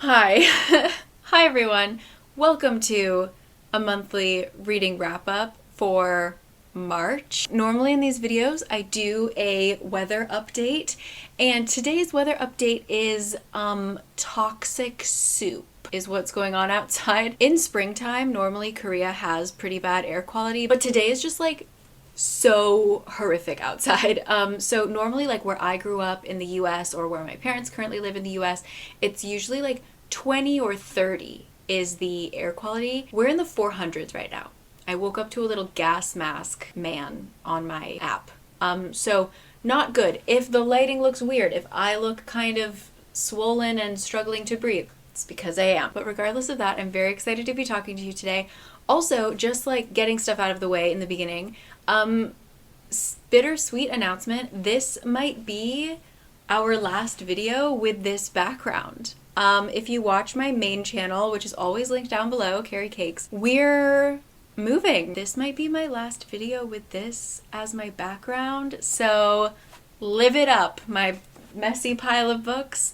Hi. Hi everyone. Welcome to a monthly reading wrap-up for March. Normally in these videos I do a weather update, and today's weather update is toxic soup is what's going on outside. In springtime, normally Korea has pretty bad air quality, but today is just like so horrific outside. So normally, like where I grew up in the US or where my parents currently live in the US, it's usually like 20 or 30 is the air quality. We're in the 400s right now. I woke up to a little gas mask man on my app. So not good. If the lighting looks weird, if I look kind of swollen and struggling to breathe, it's because I am. But regardless of that, I'm very excited to be talking to you today. Also, just like getting stuff out of the way in the beginning, bittersweet announcement, this might be our last video with this background. If you watch my main channel, which is always linked down below, Caricakes, we're moving. This might be my last video with this as my background, so live it up, my messy pile of books.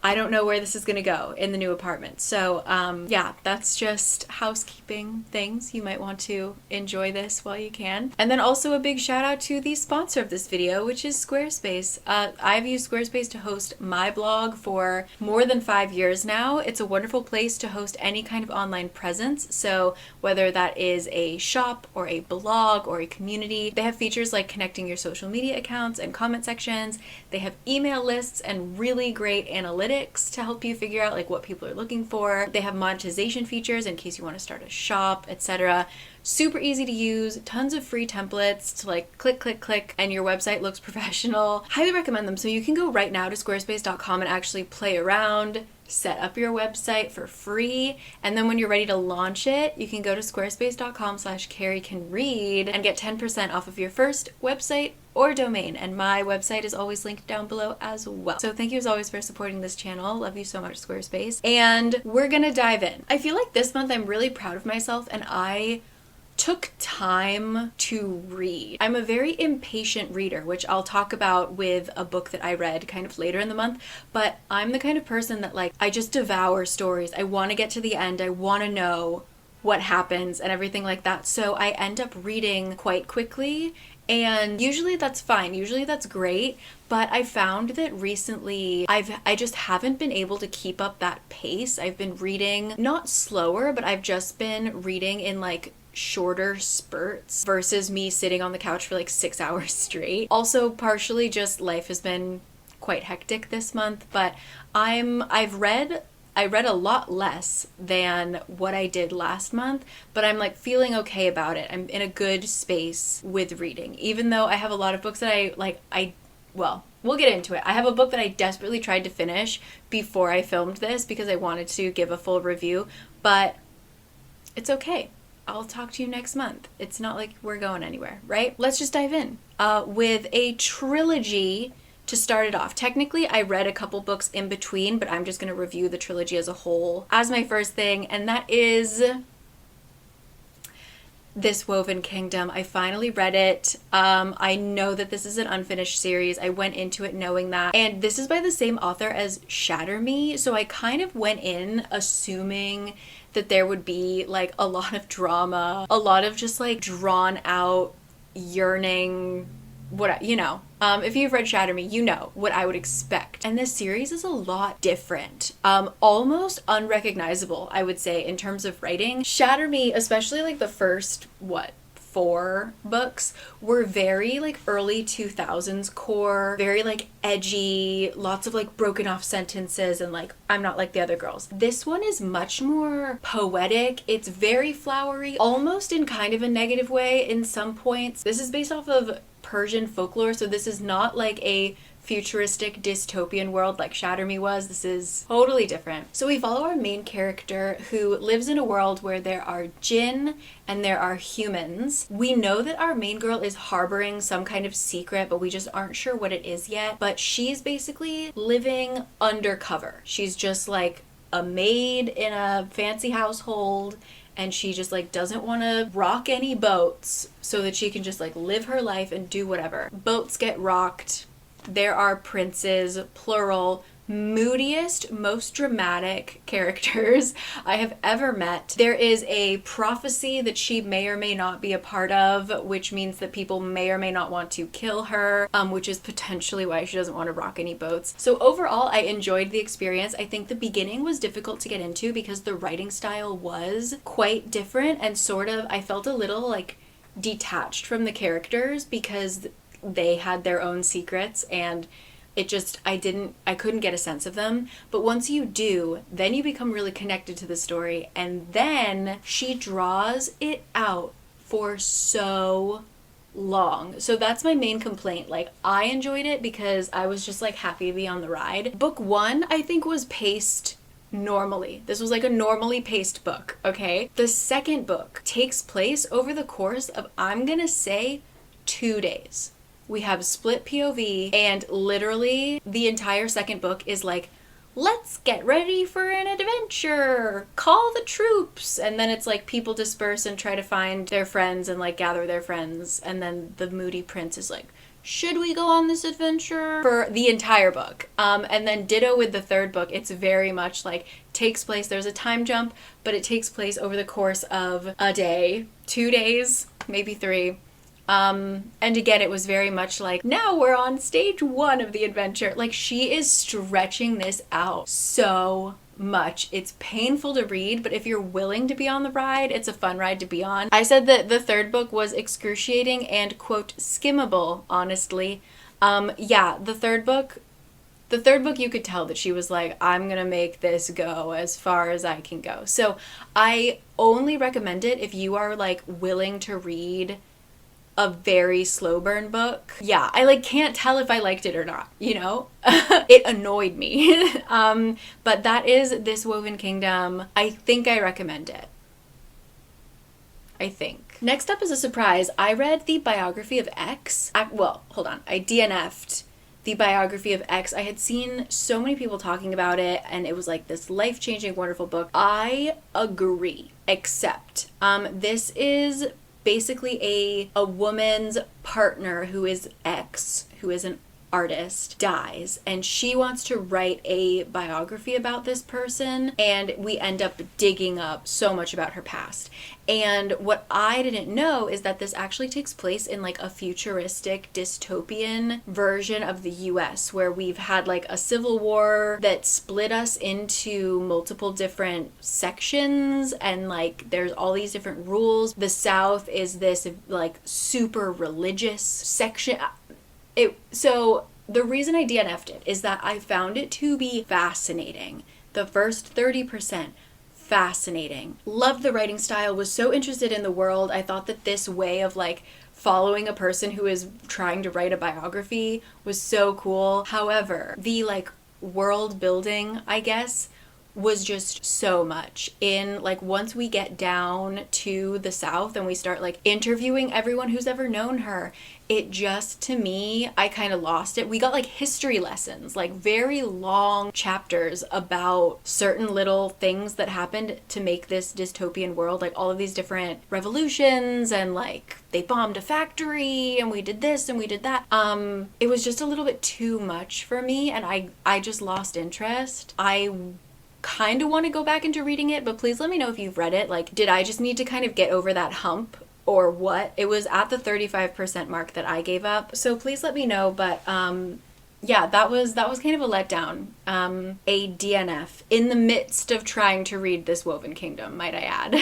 I don't know where this is gonna go in the new apartment. So yeah, that's just housekeeping things. You might want to enjoy this while you can. And then also a big shout out to the sponsor of this video, which is Squarespace. I've used Squarespace to host my blog for more than 5 years now. It's a wonderful place to host any kind of online presence. So whether that is a shop or a blog or a community, they have features like connecting your social media accounts and comment sections. They have email lists and really great analytics to help you figure out like what people are looking for. They have monetization features in case you want to start a shop, etc. Super easy to use, tons of free templates to like click and your website looks professional. Highly recommend them. So you can go right now to squarespace.com and actually play around, set up your website for free, and then when you're ready to launch it, you can go to squarespace.com/caricanread and get 10% off of your first website or domain, and my website is always linked down below as well. So thank you as always for supporting this channel. Love you so much, Squarespace. And we're gonna dive in. I feel like this month I'm really proud of myself, and I took time to read. I'm a very impatient reader, which I'll talk about with a book that I read kind of later in the month, but I'm the kind of person that like, I just devour stories. I want to get to the end. I want to know what happens and everything like that. So I end up reading quite quickly, and usually that's fine. Usually that's great, but I found that recently I just haven't been able to keep up that pace. I've been reading not slower, but I've just been reading in like shorter spurts versus me sitting on the couch for like 6 hours straight. Also, partially just life has been quite hectic this month, but I read a lot less than what I did last month, but I'm like feeling okay about it. I'm in a good space with reading, even though I have a lot of books that well, we'll get into it. I have a book that I desperately tried to finish before I filmed this because I wanted to give a full review, but it's okay. I'll talk to you next month. It's not like we're going anywhere, right? Let's just dive in with a trilogy to start it off. Technically, I read a couple books in between, but I'm just going to review the trilogy as a whole as my first thing, and that is This Woven Kingdom. I finally read it. I know that this is an unfinished series. I went into it knowing that. And this is by the same author as Shatter Me, so I kind of went in assuming that there would be like a lot of drama, a lot of just like drawn out yearning, if you've read Shatter Me, you know what I would expect. And this series is a lot different, almost unrecognizable, I would say, in terms of writing. Shatter Me, especially like the first, 4 books, were very like early 2000s core, very like edgy, lots of like broken off sentences and like, I'm not like the other girls. This one is much more poetic. It's very flowery, almost in kind of a negative way in some points. This is based off of Persian folklore, so this is not like a futuristic dystopian world like Shatter Me was. This is totally different. So we follow our main character who lives in a world where there are jinn and there are humans. We know that our main girl is harboring some kind of secret, but we just aren't sure what it is yet. But she's basically living undercover. She's just like a maid in a fancy household, and she just like doesn't want to rock any boats so that she can just like live her life and do whatever. Boats get rocked. There are princes, plural, moodiest, most dramatic characters I have ever met. There is a prophecy that she may or may not be a part of, which means that people may or may not want to kill her, which is potentially why she doesn't want to rock any boats. So overall, I enjoyed the experience. I think the beginning was difficult to get into because the writing style was quite different and sort of, I felt a little like detached from the characters because they had their own secrets and it just, I couldn't get a sense of them. But once you do, then you become really connected to the story. And then she draws it out for so long. So that's my main complaint. Like, I enjoyed it because I was just like happy to be on the ride. Book 1, I think, was paced normally. This was like a normally paced book, okay? The second book takes place over the course of, I'm gonna say, 2 days. We have split POV, and literally the entire second book is like, let's get ready for an adventure, call the troops, and then it's like people disperse and try to find their friends and like gather their friends, and then the moody prince is like, should we go on this adventure? For the entire book. And then ditto with the third book, it's very much like takes place, there's a time jump, but it takes place over the course of a day, 2 days, maybe 3. And again, it was very much like, now we're on stage 1 of the adventure. Like, she is stretching this out so much. It's painful to read, but if you're willing to be on the ride, it's a fun ride to be on. I said that the third book was excruciating and, quote, skimmable, honestly. Yeah, the third book, you could tell that she was like, I'm gonna make this go as far as I can go. So I only recommend it if you are like willing to read a very slow burn book. Yeah, I like can't tell if I liked it or not, you know? It annoyed me. But that is This Woven Kingdom. I think I recommend it. I think. Next up is a surprise. I read the biography of X. Well, hold on. I DNF'd the biography of X. I had seen so many people talking about it, and it was like this life-changing, wonderful book. I agree, except this is basically a woman's partner who is X, who is an artist, dies, and she wants to write a biography about this person, and we end up digging up so much about her past. And what I didn't know is that this actually takes place in like a futuristic dystopian version of the US, where we've had like a civil war that split us into multiple different sections, and like there's all these different rules. The South is this like super religious section. So the reason I DNF'd it is that I found it to be fascinating. The first 30%, fascinating. Loved the writing style, was so interested in the world. I thought that this way of like following a person who is trying to write a biography was so cool. However, the like world building, I guess, was just so much. In like once we get down to the South and we start like interviewing everyone who's ever known her, it just, to me, I kind of lost it. We got like history lessons, like very long chapters about certain little things that happened to make this dystopian world, like all of these different revolutions, and like they bombed a factory and we did this and we did that. It was just a little bit too much for me, and I just lost interest. I kind of want to go back into reading it, but please let me know if you've read it. Like, did I just need to kind of get over that hump or what? It was at the 35% mark that I gave up, so please let me know. But yeah, that was kind of a letdown. A DNF in the midst of trying to read This Woven Kingdom, might I add.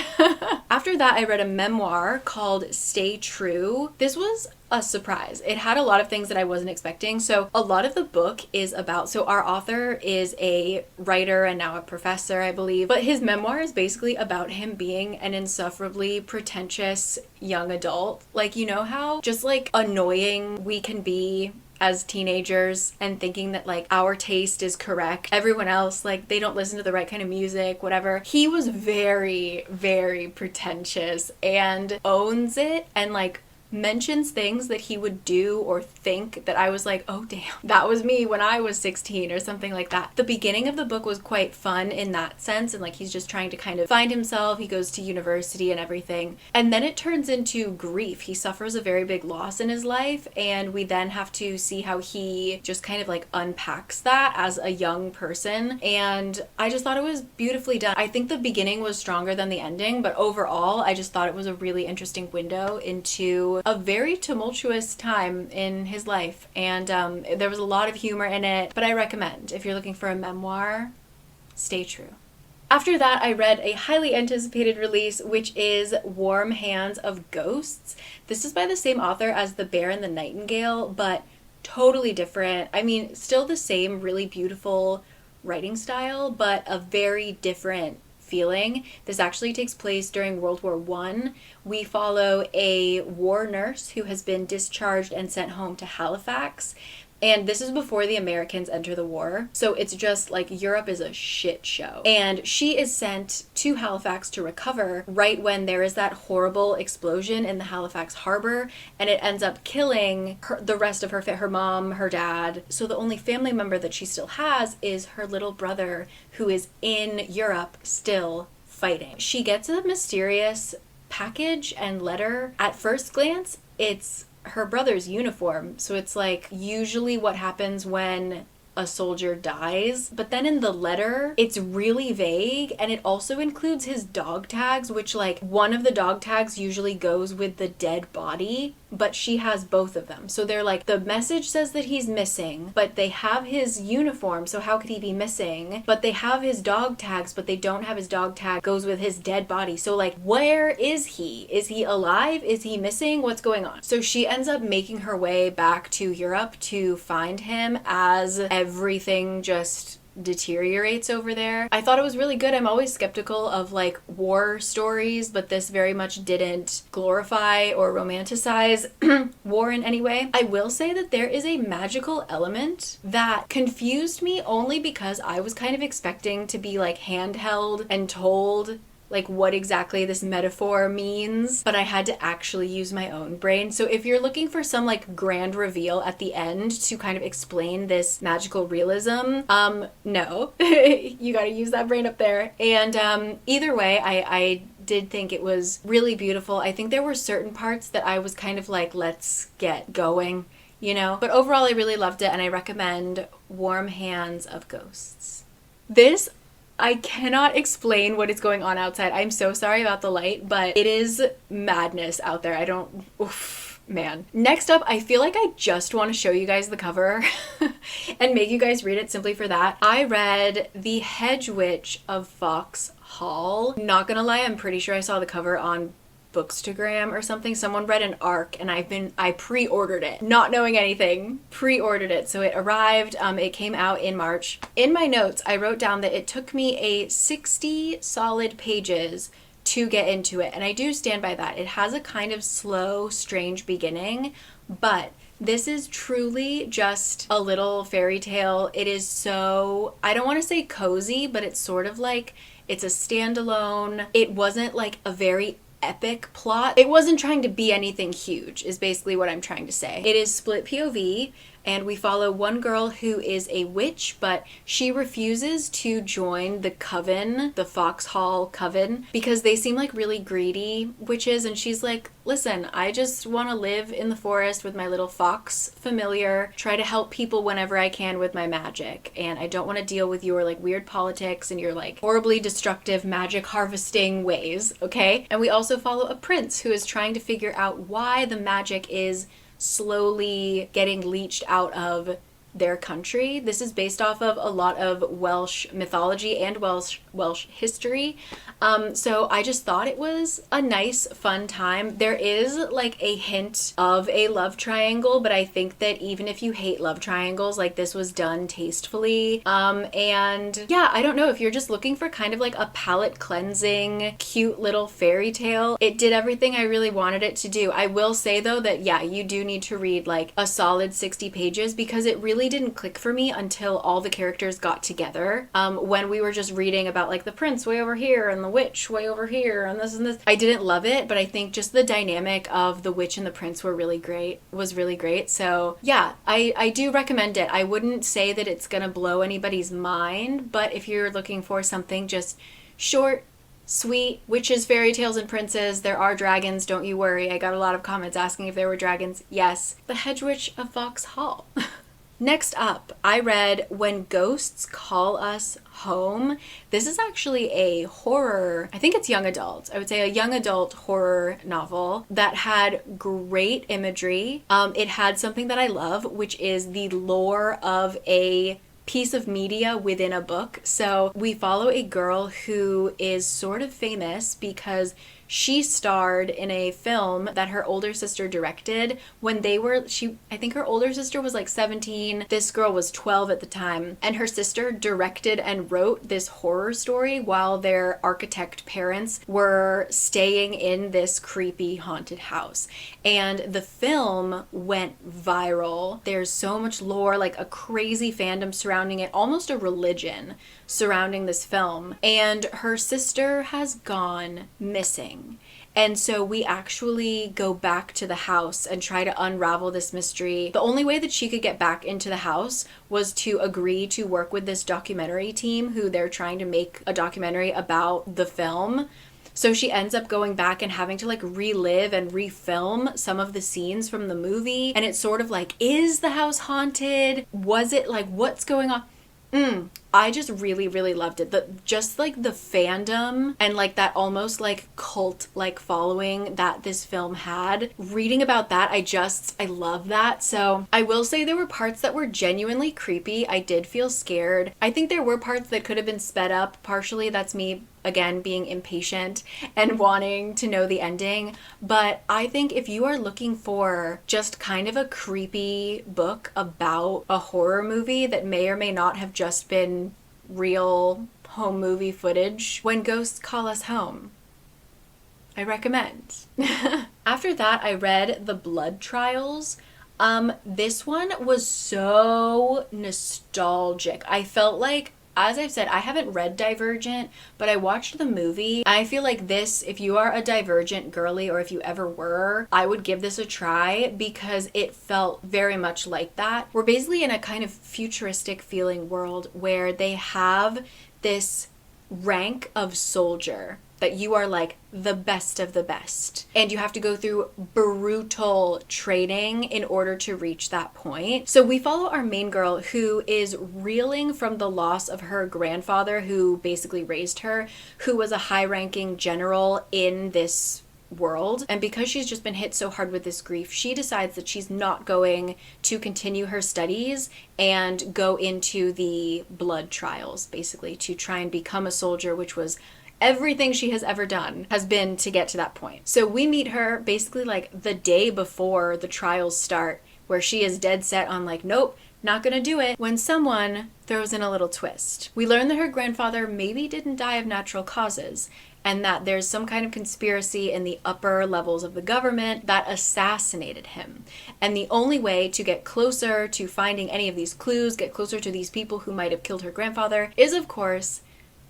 After that, I read a memoir called Stay True. This was a surprise. It had a lot of things that I wasn't expecting. So a lot of the book is about, so our author is a writer and now a professor, I believe, but his memoir is basically about him being an insufferably pretentious young adult. Like, you know how just like annoying we can be as teenagers, and thinking that like our taste is correct, everyone else, like they don't listen to the right kind of music, whatever. He was very, very pretentious and owns it, and like mentions things that he would do or think that I was like, oh damn, that was me when I was 16 or something like that. The beginning of the book was quite fun in that sense, and like he's just trying to kind of find himself. He goes to university and everything, and then it turns into grief. He suffers a very big loss in his life, and we then have to see how he just kind of like unpacks that as a young person, and I just thought it was beautifully done. I think the beginning was stronger than the ending, but overall I just thought it was a really interesting window into a very tumultuous time in his life, and there was a lot of humor in it, but I recommend, if you're looking for a memoir, stay true. After that, I read a highly anticipated release, which is Warm Hands of Ghosts. This is by the same author as The Bear and the Nightingale, but totally different. I mean, still the same really beautiful writing style, but a very different feeling. This actually takes place during World War I. We follow a war nurse who has been discharged and sent home to Halifax. And this is before the Americans enter the war. So it's just like Europe is a shit show. And she is sent to Halifax to recover right when there is that horrible explosion in the Halifax harbor. And it ends up killing the rest of her mom, her dad. So the only family member that she still has is her little brother, who is in Europe still fighting. She gets a mysterious package and letter. At first glance, it's her brother's uniform, so it's like usually what happens when a soldier dies, but then in the letter it's really vague, and it also includes his dog tags, which like one of the dog tags usually goes with the dead body, but she has both of them. So they're like, the message says that he's missing, but they have his uniform, so how could he be missing? But they have his dog tags, but they don't have his dog tag goes with his dead body. So like, where is he? Is he alive? Is he missing? What's going on? So she ends up making her way back to Europe to find him as everything just deteriorates over there. I thought it was really good. I'm always skeptical of like war stories, but this very much didn't glorify or romanticize war in any way. I will say that there is a magical element that confused me only because I was kind of expecting to be like handheld and told like what exactly this metaphor means, but I had to actually use my own brain. So if you're looking for some like grand reveal at the end to kind of explain this magical realism, no, you gotta use that brain up there. And either way, I did think it was really beautiful. I think there were certain parts that I was kind of like, let's get going, you know? But overall, I really loved it, and I recommend Warm Hands of Ghosts. I cannot explain what is going on outside. I'm so sorry about the light, but it is madness out there. Oof, man. Next up, I feel like I just want to show you guys the cover and make you guys read it simply for that. I read The Hedge Witch of Foxhall. Not gonna lie, I'm pretty sure I saw the cover on Bookstagram or something. Someone read an arc, and I pre-ordered it, not knowing anything. Pre-ordered it, so it arrived. It came out in March. In my notes, I wrote down that it took me 60 solid pages to get into it, and I do stand by that. It has a kind of slow, strange beginning, but this is truly just a little fairy tale. It is so, I don't want to say cozy, but it's sort of like, it's a standalone. It wasn't like a very epic plot. It wasn't trying to be anything huge, is basically what I'm trying to say. It is split POV, and we follow one girl who is a witch, but she refuses to join the coven, the Foxhall coven, because they seem like really greedy witches, and she's like, listen, I just want to live in the forest with my little fox familiar, try to help people whenever I can with my magic, and I don't want to deal with your like weird politics and your like horribly destructive magic harvesting ways, okay? And we also follow a prince who is trying to figure out why the magic is slowly getting leached out of their country. This is based off of a lot of Welsh mythology and Welsh history. So I just thought it was a nice, fun time. There is like a hint of a love triangle, but I think that even if you hate love triangles, like this was done tastefully. And yeah, I don't know, if you're just looking for kind of like a palate cleansing, cute little fairy tale, it did everything I really wanted it to do. I will say though that yeah, you do need to read like a solid 60 pages because it really really didn't click for me until all the characters got together. When we were just reading about like the prince way over here and the witch way over here and this. I didn't love it, but I think just the dynamic of the witch and the prince was really great. So yeah, I do recommend it. I wouldn't say that it's gonna blow anybody's mind, but if you're looking for something just short, sweet, witches, fairy tales, and princes, there are dragons, don't you worry. I got a lot of comments asking if there were dragons. Yes, the Hedge Witch of Foxhall. Next up, I read When Ghosts Call Us Home. This is actually a horror, I think it's young adult. I would say a young adult horror novel that had great imagery. It had something that I love, which is the lore of a piece of media within a book. So we follow a girl who is sort of famous because she starred in a film that her older sister directed when I think her older sister was like 17. This girl was 12 at the time. And her sister directed and wrote this horror story while their architect parents were staying in this creepy haunted house. And the film went viral. There's so much lore, like a crazy fandom surrounding it, almost a religion surrounding this film. And her sister has gone missing. And so we actually go back to the house and try to unravel this mystery. The only way that she could get back into the house was to agree to work with this documentary team who they're trying to make a documentary about the film. So she ends up going back and having to like relive and refilm some of the scenes from the movie. And it's sort of like, is the house haunted? Was it like, what's going on? I just really, really loved it. Just like the fandom and like that almost like cult like following that this film had. Reading about that, I love that. So I will say there were parts that were genuinely creepy. I did feel scared. I think there were parts that could have been sped up. Partially that's me, again, being impatient and wanting to know the ending. But I think if you are looking for just kind of a creepy book about a horror movie that may or may not have just been real home movie footage, When Ghosts Call Us Home, I recommend. After that, I read The Blood Trials. This one was so nostalgic. I felt like, as I've said, I haven't read Divergent, but I watched the movie. I feel like this, if you are a Divergent girly or if you ever were, I would give this a try because it felt very much like that. We're basically in a kind of futuristic feeling world where they have this rank of soldier that you are like the best of the best. And you have to go through brutal training in order to reach that point. So we follow our main girl who is reeling from the loss of her grandfather who basically raised her, who was a high-ranking general in this world. And because she's just been hit so hard with this grief, she decides that she's not going to continue her studies and go into the blood trials, basically, to try and become a soldier, which was everything she has ever done has been to get to that point. So we meet her basically like the day before the trials start, where she is dead set on like, nope, not gonna do it, when someone throws in a little twist. We learn that her grandfather maybe didn't die of natural causes, and that there's some kind of conspiracy in the upper levels of the government that assassinated him. And the only way to get closer to finding any of these clues, get closer to these people who might have killed her grandfather, is of course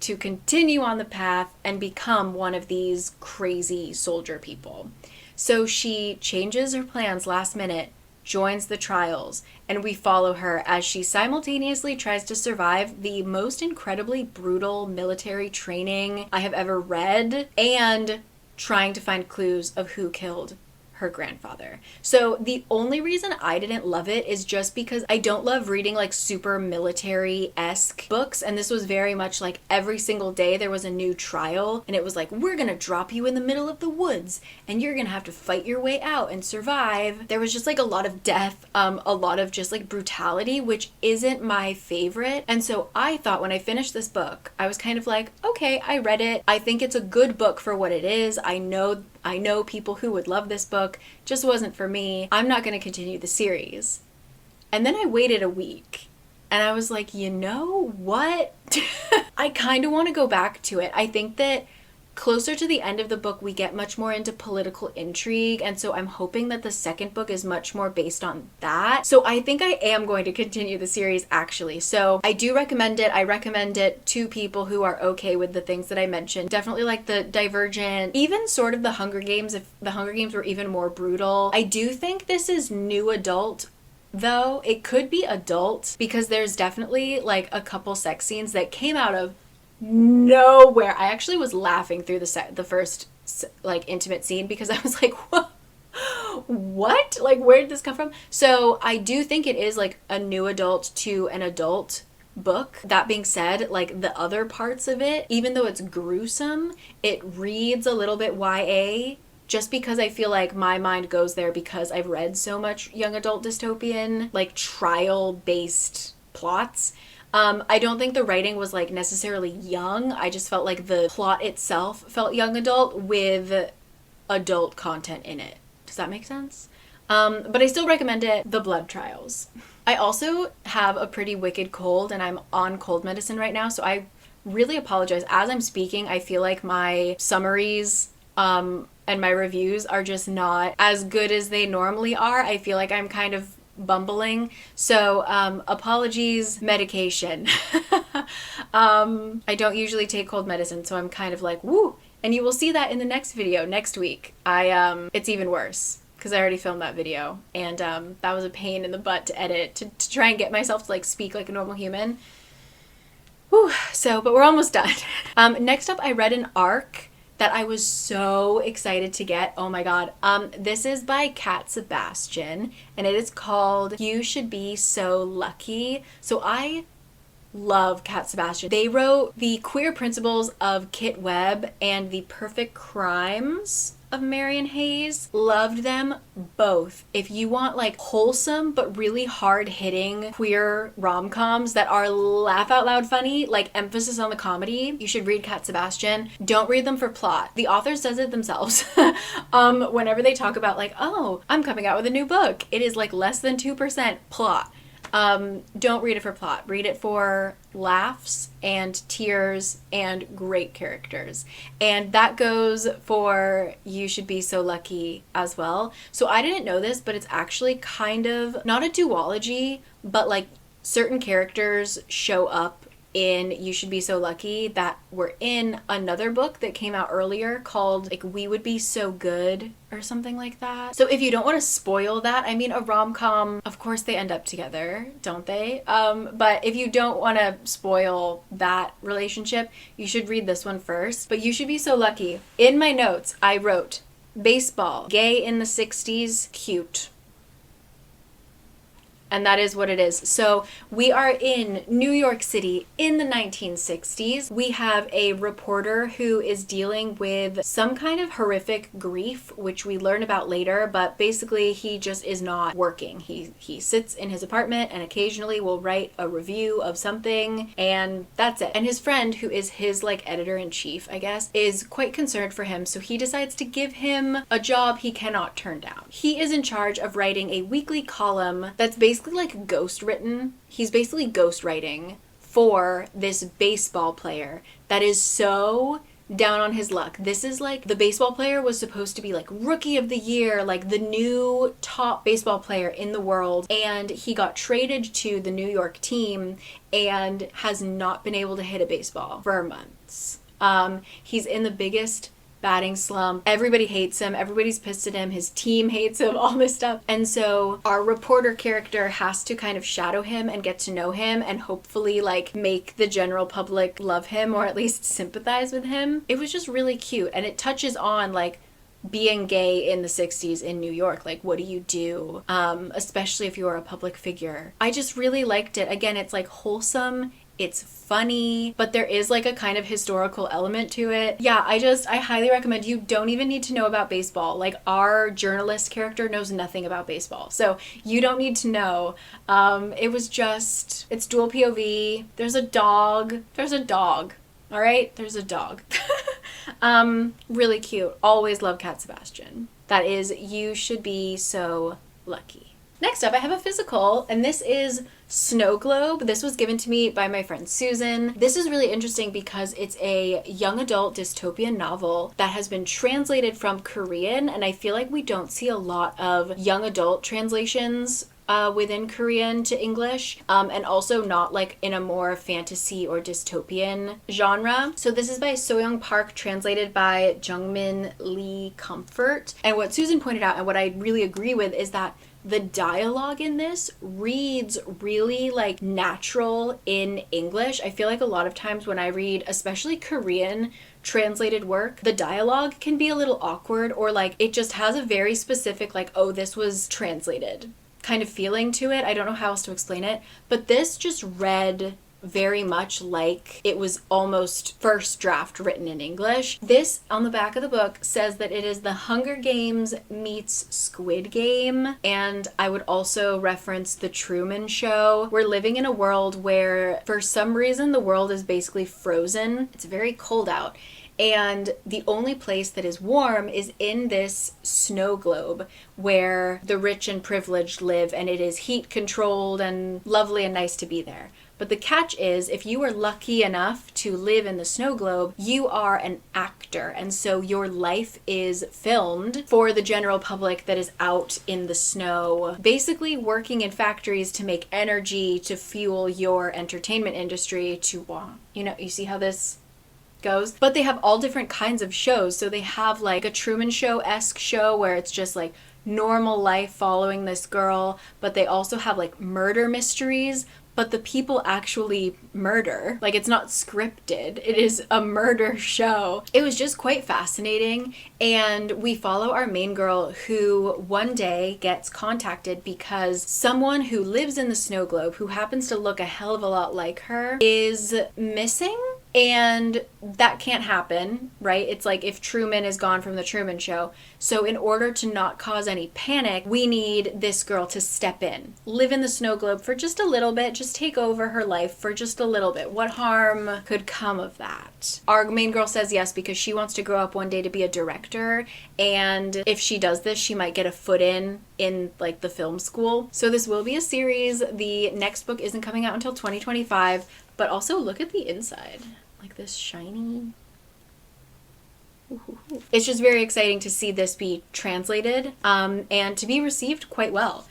to continue on the path and become one of these crazy soldier people. So she changes her plans last minute, joins the trials, and we follow her as she simultaneously tries to survive the most incredibly brutal military training I have ever read and trying to find clues of who killed her grandfather. So the only reason I didn't love it is just because I don't love reading like super military-esque books, and this was very much like every single day there was a new trial, and it was like, we're gonna drop you in the middle of the woods and you're gonna have to fight your way out and survive. There was just like a lot of death, a lot of just like brutality, which isn't my favorite. And so I thought when I finished this book, I was kind of like, okay, I read it. I think it's a good book for what it is. I know people who would love this book. Just wasn't for me. I'm not going to continue the series. And then I waited a week and I was like, you know what? I kind of want to go back to it. I think that closer to the end of the book, we get much more into political intrigue, and so I'm hoping that the second book is much more based on that. So I think I am going to continue the series, actually. So I do recommend it. I recommend it to people who are okay with the things that I mentioned. Definitely like the Divergent, even sort of the Hunger Games, if the Hunger Games were even more brutal. I do think this is new adult, though. It could be adult because there's definitely like a couple sex scenes that came out of nowhere. I actually was laughing through the first like intimate scene because I was like, what? Like, where did this come from? So I do think it is like a new adult to an adult book. That being said, like the other parts of it, even though it's gruesome, it reads a little bit YA, just because I feel like my mind goes there because I've read so much young adult dystopian, like trial-based plots. I don't think the writing was like necessarily young. I just felt like the plot itself felt young adult with adult content in it. Does that make sense? But I still recommend it. The Blood Trials. I also have a pretty wicked cold and I'm on cold medicine right now, so I really apologize. As I'm speaking, I feel like my summaries and my reviews are just not as good as they normally are. I feel like I'm kind of bumbling, so apologies. Medication. I don't usually take cold medicine, so I'm kind of like woo, and you will see that in the next video next week. It's even worse because I already filmed that video, and that was a pain in the butt to edit, to try and get myself to like speak like a normal human. Whew. So, but we're almost done. Next up, I read an arc that I was so excited to get. Oh my god. This is by Sebastian, and it is called You Should Be So Lucky. So I love Sebastian. They wrote The Queer Principles of Kit Webb and The Perfect Crimes of Marion Hayes. Loved them both. If you want like wholesome but really hard-hitting queer rom-coms that are laugh out loud funny, like emphasis on the comedy, you should read Sebastian. Don't read them for plot. The author says it themselves. Whenever they talk about like, oh, I'm coming out with a new book, it is like less than 2% plot. Don't read it for plot. Read it for laughs and tears and great characters. And that goes for You Should Be So Lucky as well. So I didn't know this, but it's actually kind of not a duology, but like certain characters show up in You Should Be So Lucky that were in another book that came out earlier called like We Would Be So Good or something like that. So if you don't want to spoil that, I mean, a rom-com, of course they end up together, don't they? But if you don't want to spoil that relationship, you should read this one first. But You Should Be So Lucky. In my notes, I wrote, baseball, gay in the 60s, cute. And that is what it is. So we are in New York City in the 1960s. We have a reporter who is dealing with some kind of horrific grief, which we learn about later, but basically he just is not working. He sits in his apartment and occasionally will write a review of something, and that's it. And his friend, who is his like editor-in-chief, I guess, is quite concerned for him, so he decides to give him a job he cannot turn down. He is in charge of writing a weekly column that's basically like ghost written. He's basically ghost writing for this baseball player that is so down on his luck. This is like the baseball player was supposed to be like rookie of the year, like the new top baseball player in the world, and he got traded to the New York team and has not been able to hit a baseball for months. He's in the biggest batting slump. Everybody hates him. Everybody's pissed at him. His team hates him, all this stuff. And so our reporter character has to kind of shadow him and get to know him and hopefully like make the general public love him or at least sympathize with him. It was just really cute, and it touches on like being gay in the 60s in New York. Like, what do you do? Especially if you're a public figure. I just really liked it. Again, it's like wholesome. It's funny, but there is like a kind of historical element to it. Yeah, I highly recommend. You don't even need to know about baseball. Like, our journalist character knows nothing about baseball, so you don't need to know. It's dual POV. There's a dog. All right, there's a dog. Really cute. Always love Sebastian. That is You Should Be So Lucky. Next up, I have a physical, and this is Snow Globe. This was given to me by my friend Susan. This is really interesting because it's a young adult dystopian novel that has been translated from Korean, and I feel like we don't see a lot of young adult translations within Korean to English, and also not like in a more fantasy or dystopian genre. So this is by Soyoung Park, translated by Jungmin Lee Comfort. And what Susan pointed out, and what I really agree with, is that the dialogue in this reads really like natural in English. I feel like a lot of times when I read, especially Korean translated work, the dialogue can be a little awkward, or like it just has a very specific like, oh, this was translated kind of feeling to it. I don't know how else to explain it, but this just read very much like it was almost first draft written in English. This, on the back of the book, says that it is the Hunger Games meets Squid Game, and I would also reference The Truman Show. We're living in a world where, for some reason, the world is basically frozen. It's very cold out. And the only place that is warm is in this snow globe where the rich and privileged live, and it is heat controlled and lovely and nice to be there. But the catch is, if you are lucky enough to live in the snow globe, you are an actor. And so your life is filmed for the general public that is out in the snow, basically working in factories to make energy to fuel your entertainment industry to, you see how this goes. But they have all different kinds of shows. So they have like a Truman Show-esque show where it's just like normal life following this girl, but they also have like murder mysteries, but the people actually murder. Like, it's not scripted. It is a murder show. It was just quite fascinating. And we follow our main girl who one day gets contacted because someone who lives in the snow globe, who happens to look a hell of a lot like her, is missing. And that can't happen, right? It's like if Truman is gone from the Truman Show. So in order to not cause any panic, we need this girl to step in, live in the snow globe for just a little bit, just take over her life for just a little bit. What harm could come of that? Our main girl says yes because she wants to grow up one day to be a director. And if she does this, she might get a foot in like the film school. So this will be a series. The next book isn't coming out until 2025, but also look at the inside. Like this shiny. Ooh. It's just very exciting to see this be translated and to be received quite well.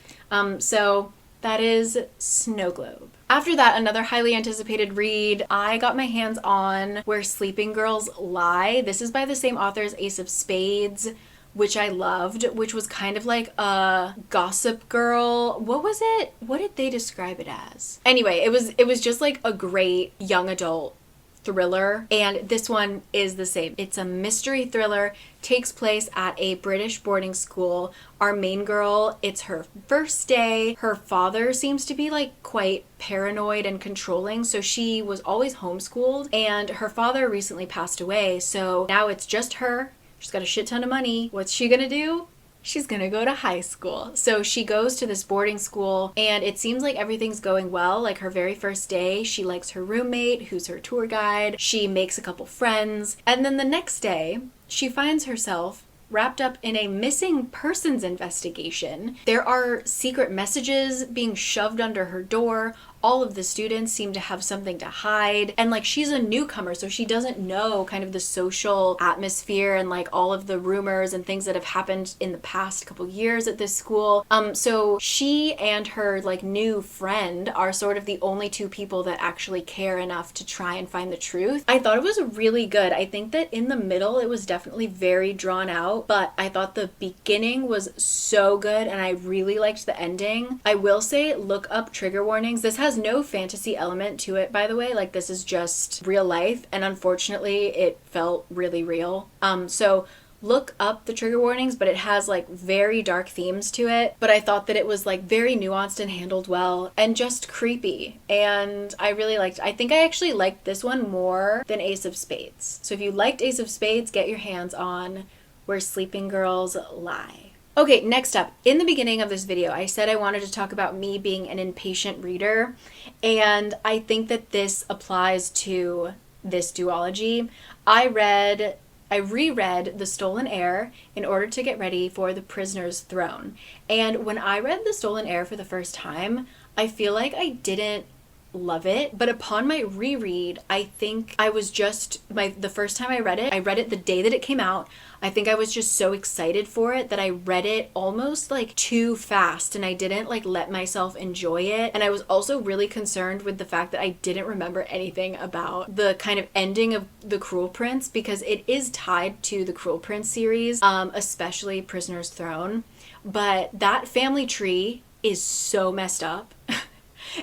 So that is Snow Globe. After that, another highly anticipated read, I got my hands on Where Sleeping Girls Lie. This is by the same author as Ace of Spades, which I loved, which was kind of like a Gossip Girl. What was it? What did they describe it as? Anyway, it was just like a great young adult thriller, and this one is the same. It's a mystery thriller, takes place at a British boarding school. Our main girl, it's her first day. Her father seems to be like quite paranoid and controlling, so she was always homeschooled, and her father recently passed away, so now it's just her. She's got a shit ton of money. What's she gonna do? She's gonna go to high school. So she goes to this boarding school, and it seems like everything's going well. Like her very first day, she likes her roommate, who's her tour guide. She makes a couple friends. And then the next day, she finds herself wrapped up in a missing persons investigation. There are secret messages being shoved under her door. All of the students seem to have something to hide. And like, she's a newcomer, so she doesn't know kind of the social atmosphere and like all of the rumors and things that have happened in the past couple years at this school. So she and her like new friend are sort of the only two people that actually care enough to try and find the truth. I thought it was really good. I think that in the middle, it was definitely very drawn out, but I thought the beginning was so good and I really liked the ending. I will say, look up trigger warnings. This has no fantasy element to it, by the way. Like, this is just real life, and unfortunately it felt really real. So look up the trigger warnings, but it has like very dark themes to it. But I thought that it was like very nuanced and handled well and just creepy, and I really liked it. I think I actually liked this one more than Ace of Spades. So if you liked Ace of Spades, get your hands on Where Sleeping Girls Lie. Okay, next up, in the beginning of this video, I said I wanted to talk about me being an impatient reader, and I think that this applies to this duology. I read I reread The Stolen Heir in order to get ready for The Prisoner's Throne. And when I read The Stolen Heir for the first time, I feel like I didn't love it, but upon my reread, I think I was just the first time I read it the day that it came out. I think I was just so excited for it that I read it almost like too fast, and I didn't like let myself enjoy it. And I was also really concerned with the fact that I didn't remember anything about the kind of ending of The Cruel Prince, because it is tied to the Cruel Prince series, especially Prisoner's Throne. But that family tree is so messed up.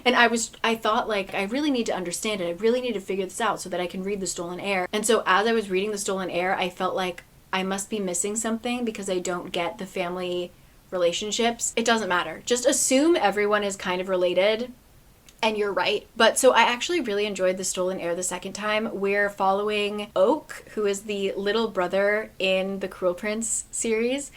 And I thought, like, I really need to understand it. I really need to figure this out so that I can read The Stolen Heir. And so as I was reading The Stolen Heir, I felt like I must be missing something because I don't get the family relationships. It doesn't matter. Just assume everyone is kind of related. And you're right. But so I actually really enjoyed The Stolen Heir the second time. We're following Oak, who is the little brother in the Cruel Prince series.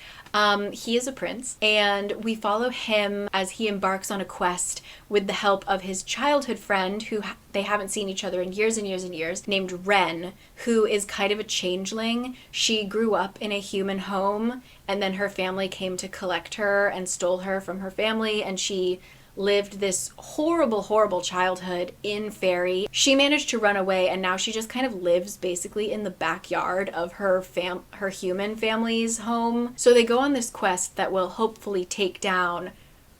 He is a prince, and we follow him as he embarks on a quest with the help of his childhood friend, who they haven't seen each other in years and years and years, named Wren, who is kind of a changeling. She grew up in a human home, and then her family came to collect her and stole her from her family, and she lived this horrible, horrible childhood in Fairy. She managed to run away, and now she just kind of lives basically in the backyard of her human family's home. So they go on this quest that will hopefully take down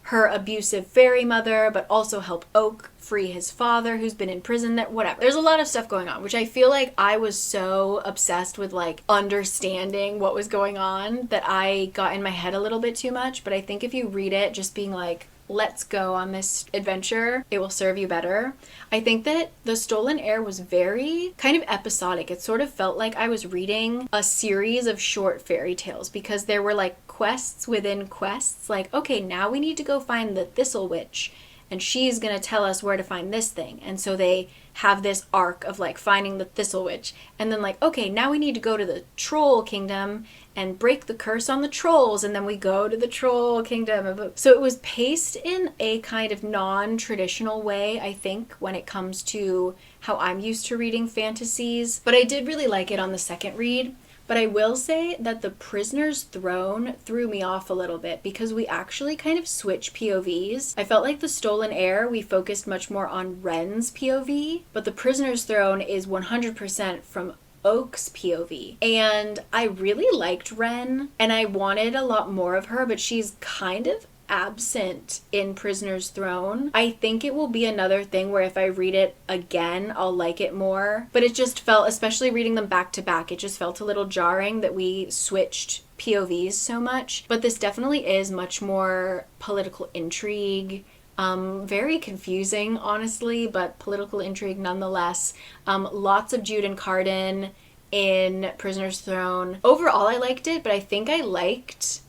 her abusive fairy mother, but also help Oak free his father who's been in prison, that whatever. There's a lot of stuff going on, which I feel like I was so obsessed with like understanding what was going on that I got in my head a little bit too much. But I think if you read it just being like, let's go on this adventure, it will serve you better. I think that The Stolen Heir was very kind of episodic. It sort of felt like I was reading a series of short fairy tales, because there were like quests within quests. Like, okay, now we need to go find the Thistle Witch, and she's gonna tell us where to find this thing. And so they have this arc of like finding the Thistle Witch, and then like, okay, now we need to go to the Troll Kingdom and break the curse on the trolls, and then we go to the Troll Kingdom. So it was paced in a kind of non-traditional way, I think, when it comes to how I'm used to reading fantasies. But I did really like it on the second read. But I will say that The Prisoner's Throne threw me off a little bit, because we actually kind of switch POVs. I felt like The Stolen Heir, we focused much more on Wren's POV, but The Prisoner's Throne is 100% from Oak's POV. And I really liked Wren, and I wanted a lot more of her, but she's kind of absent in Prisoner's Throne. I think it will be another thing where if I read it again, I'll like it more. But it just felt, especially reading them back to back, it just felt a little jarring that we switched POVs so much. But this definitely is much more political intrigue. Very confusing, honestly, but political intrigue nonetheless. Lots of Jude and Carden in Prisoner's Throne. Overall, I liked it, but I think I liked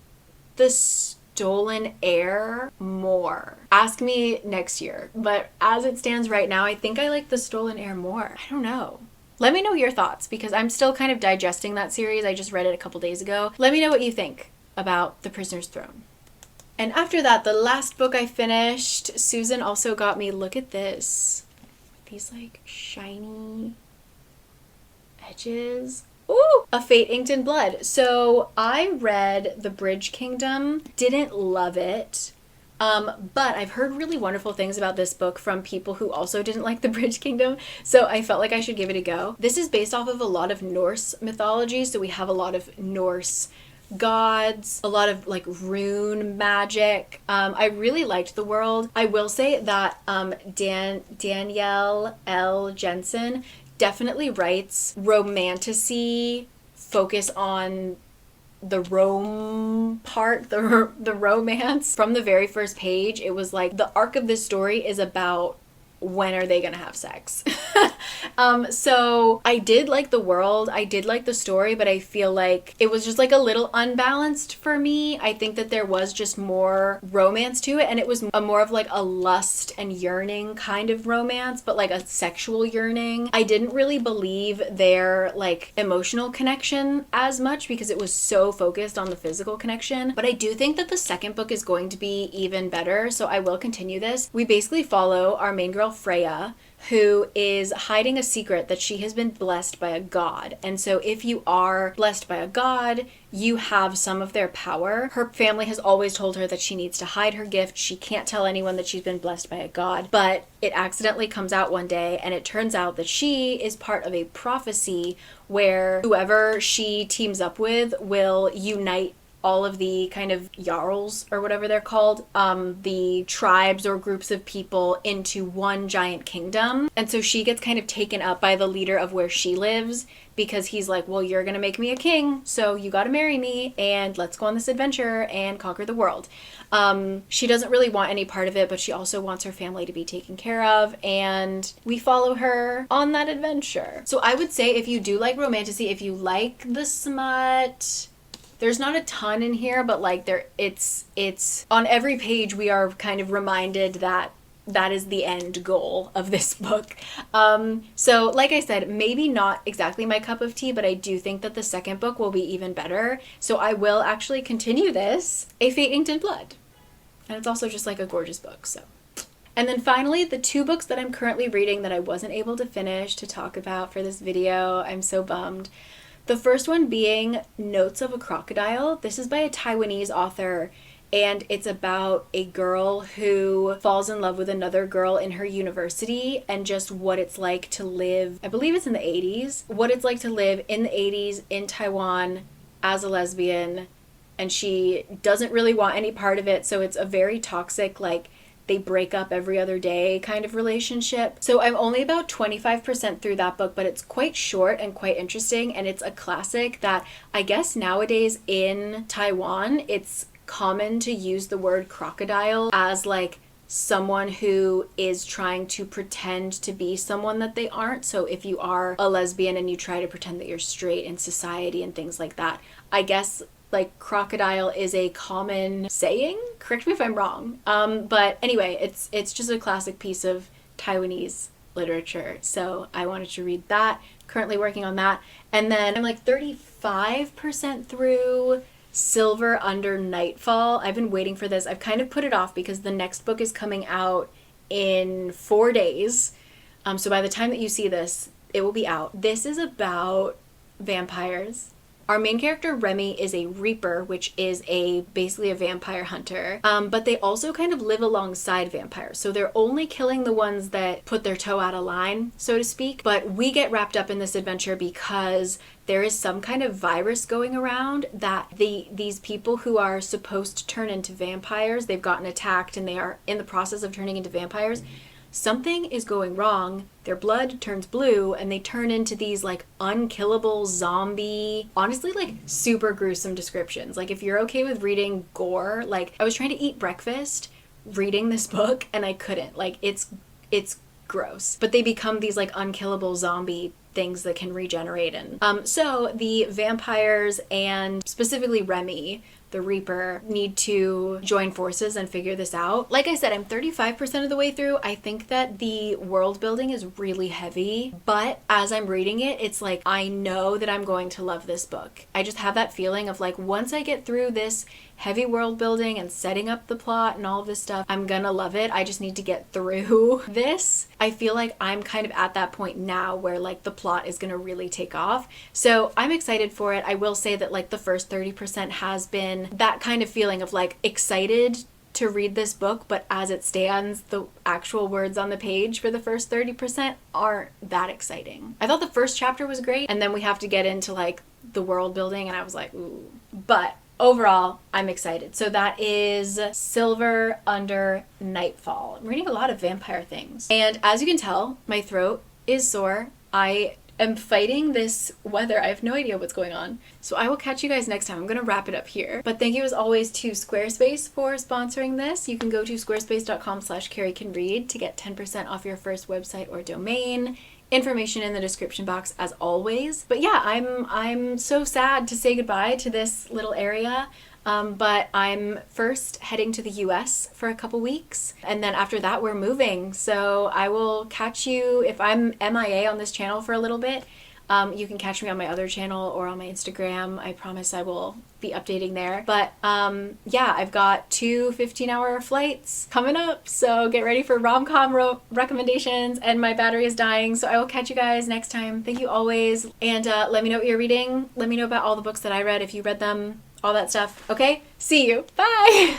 The Stolen Heir more. Ask me next year, but as it stands right now, I think I like The Stolen Heir more. I don't know. Let me know your thoughts, because I'm still kind of digesting that series. I just read it a couple days ago. Let me know what you think about The Prisoner's Throne. And after that, the last book I finished, Susan also got me, look at this. These like shiny edges. Ooh! A Fate Inked in Blood. So I read The Bridge Kingdom, didn't love it. But I've heard really wonderful things about this book from people who also didn't like The Bridge Kingdom, so I felt like I should give it a go. This is based off of a lot of Norse mythology, so we have a lot of Norse gods, a lot of like rune magic. I really liked the world. I will say that Danielle L. Jensen definitely writes romantasy, focus on the Rome part, the romance. From the very first page, it was like the arc of this story is about when are they gonna have sex. So I did like the world, I did like the story, but I feel like it was just like a little unbalanced for me. I think that there was just more romance to it, and it was a more of like a lust and yearning kind of romance, but like a sexual yearning. I didn't really believe their like emotional connection as much because it was so focused on the physical connection. But I do think that the second book is going to be even better, so I will continue this. We basically follow our main girl Freya, who is hiding a secret that she has been blessed by a god. And so if you are blessed by a god, you have some of their power. Her family has always told her that she needs to hide her gift. She can't tell anyone that she's been blessed by a god, but it accidentally comes out one day, and it turns out that she is part of a prophecy where whoever she teams up with will unite all of the kind of jarls or whatever they're called, the tribes or groups of people into one giant kingdom. And so she gets kind of taken up by the leader of where she lives, because he's like, well, you're gonna make me a king, so you gotta marry me and let's go on this adventure and conquer the world. She doesn't really want any part of it, but she also wants her family to be taken care of, and we follow her on that adventure. So I would say if you do like romantasy, if you like the smut, there's not a ton in here, but like it's on every page we are kind of reminded that that is the end goal of this book. So like I said, maybe not exactly my cup of tea, but I do think that the second book will be even better. So I will actually continue this, A Fate Inked in Blood. And it's also just like a gorgeous book, so. And then finally, the two books that I'm currently reading that I wasn't able to finish to talk about for this video. I'm so bummed. The first one being Notes of a Crocodile. This is by a Taiwanese author, and it's about a girl who falls in love with another girl in her university, and just what it's like to live, I believe it's in the 80s, what it's like to live in the 80s in Taiwan as a lesbian, and she doesn't really want any part of it, so it's a very toxic, like, they break up every other day kind of relationship. So I'm only about 25% through that book, but it's quite short and quite interesting, and it's a classic that I guess nowadays in Taiwan, it's common to use the word crocodile as like someone who is trying to pretend to be someone that they aren't. So if you are a lesbian and you try to pretend that you're straight in society and things like that, I guess like crocodile is a common saying. Correct me if I'm wrong. But anyway, it's just a classic piece of Taiwanese literature. So I wanted to read that. Currently working on that. And then I'm like 35% through Silver Under Nightfall. I've been waiting for this. I've kind of put it off because the next book is coming out in 4 days. So by the time that you see this, it will be out. This is about vampires. Our main character, Remy, is a reaper, which is basically a vampire hunter. But they also kind of live alongside vampires. So they're only killing the ones that put their toe out of line, so to speak. But we get wrapped up in this adventure because there is some kind of virus going around that these people who are supposed to turn into vampires, they've gotten attacked and they are in the process of turning into vampires. Something is going wrong, their blood turns blue, and they turn into these like unkillable zombie, honestly like super gruesome descriptions. Like if you're okay with reading gore, like I was trying to eat breakfast reading this book and I couldn't. Like it's gross. But they become these like unkillable zombie things that can regenerate. And so the vampires and specifically Remy, the Reaper, need to join forces and figure this out. Like I said, I'm 35% of the way through. I think that the world building is really heavy, but as I'm reading it, it's like I know that I'm going to love this book. I just have that feeling of like once I get through this heavy world building and setting up the plot and all of this stuff, I'm gonna love it. I just need to get through this. I feel like I'm kind of at that point now where like the plot is gonna really take off. So I'm excited for it. I will say that like the first 30% has been that kind of feeling of like excited to read this book, but as it stands, the actual words on the page for the first 30% aren't that exciting. I thought the first chapter was great, and then we have to get into like the world building, and I was like, ooh. But overall, I'm excited. So that is Silver Under Nightfall. I'm reading a lot of vampire things. And as you can tell, my throat is sore. I am fighting this weather. I have no idea what's going on. So I will catch you guys next time. I'm going to wrap it up here. But thank you as always to Squarespace for sponsoring this. You can go to squarespace.com/caricanread to get 10% off your first website or domain. Information in the description box as always. But yeah, I'm so sad to say goodbye to this little area. But I'm first heading to the US for a couple weeks, and then after that we're moving. So I will catch you if I'm MIA on this channel for a little bit. You can catch me on my other channel or on my Instagram. I promise I will be updating there. But yeah, I've got 2 15-hour flights coming up, so get ready for rom-com recommendations, and my battery is dying, so I will catch you guys next time. Thank you always, and let me know what you're reading. Let me know about all the books that I read, if you read them, all that stuff. Okay? See you. Bye!